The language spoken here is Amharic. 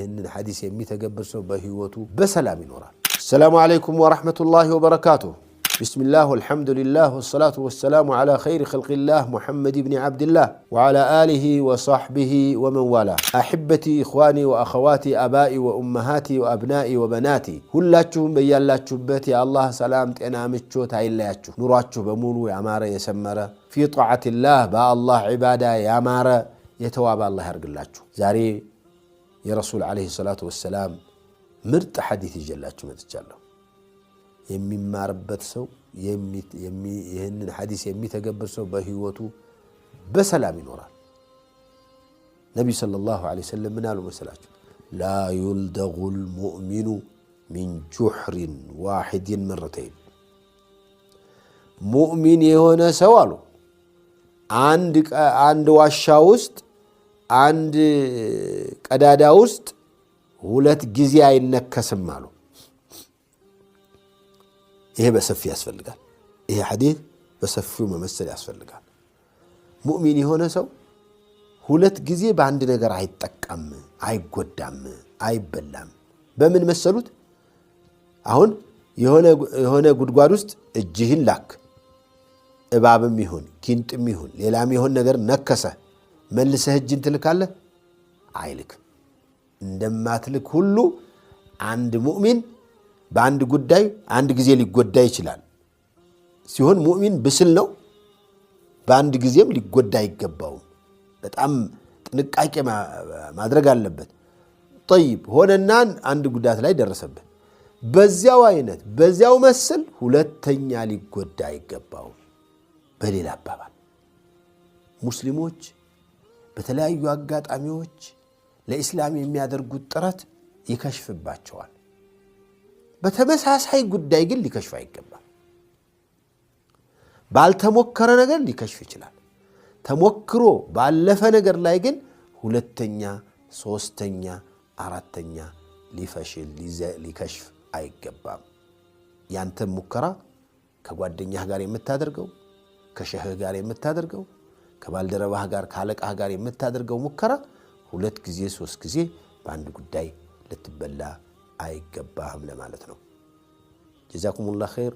إن الحديث يميتقبل سو بهيوتو بسلام ينورا. السلام عليكم ورحمة الله وبركاته. بسم الله والحمد لله والصلاة والسلام على خير خلق الله محمد بن عبد الله وعلى آله وصحبه ومن والاه. أحبتي إخواني وأخواتي أبائي وأمهاتي وأبنائي وبناتي هلاتشهم بيالاتشو بيتي الله سلامت أنا متشو تايلاتشو نوراتشو بمولو يعمار يسمرة في طاعة الله با الله عبادة يعمار يتواب الله يرقلاتشو زاري يا رسول عليه الصلاة والسلام مرت حديث جلاتشو متجالو የሚማርበት ሰው ይሄንን ሐዲስ የሚተገብር ሰው በህይወቱ በሰላም ይኖራል። ነብዩ ሰለላሁ ዐለይሂ ወሰለም ምን አሉ መሰላችሁ? ላ يلدغ المؤمن من جحر واحد مرتين ሙእሚን የሆነ ሰው አሉ አንድ ዋሻ ውስጥ አንድ ቀዳዳ ውስጥ ሁለት ጊዜ አይነከስም አሉ። ይሄ በሰፊ ያስፈልጋል። ይሄ ሐዲስ በሰፊው መመሰል ያስፈልጋል። ሙእሚን የሆነ ሰው ሁለት ጊዜ በአንድ ነገር አይጠቀም፣ አይጎዳም፣ አይበላም። በምን መሰሉት? አሁን የሆነ ጉድጓድ ውስጥ እጅህን ላክ፣ እባብም ይሁን ኪንጥም ይሁን ሌላም ይሁን ነገር ነከሰ፣ መልሰህ እጅን ትልካለህ? አይልክም። እንደማትልክ ሁሉ አንድ ሙእሚን በአንድ ጉዳይ አንድ ጊዜ ሊጎዳ ይችላል ሲሆን ሙእሚን ብስል ነው። በአንድ ጊዜም ሊጎዳ አይገባውም። በጣም ጥንቃቄ ማድረግ አለበት። طيب ሆነና አንድ ጉዳት ላይ ደረሰበት። በዚያው አይነት በዚያው መስል ሁለተኛ ሊጎዳ አይገባውም። በሌላ አባባል ሙስሊሞች በተለያዩ አጋጣሚዎች ለእስላም የሚያደርጉት ጥረት ይከሽፍባቸዋል። በተመሳሳይ ጉዳይ ግን ሊከሽፍ አይገባም። ባልተሞከረ ነገር ሊከሽፍ ይችላል። ተሞክሮ ባለፈ ነገር ላይ ግን ሁለተኛ፣ ሶስተኛ፣ አራተኛ ሊፈሽል ሊከሽፍ አይገባም። ያንተ ሙከራ ከጓደኛህ ጋር የምታደርገው፣ ከሸህህ ጋር የምታደርገው፣ ከባልደረባህ ጋር ካለቃህ ጋር የምታደርገው ሙከራ ሁለት ጊዜ ሶስት ጊዜ በአንድ ጉዳይ ልትበላ አይገባህም ለማለት ነው። ጀዛኩሙላህ ኸይር።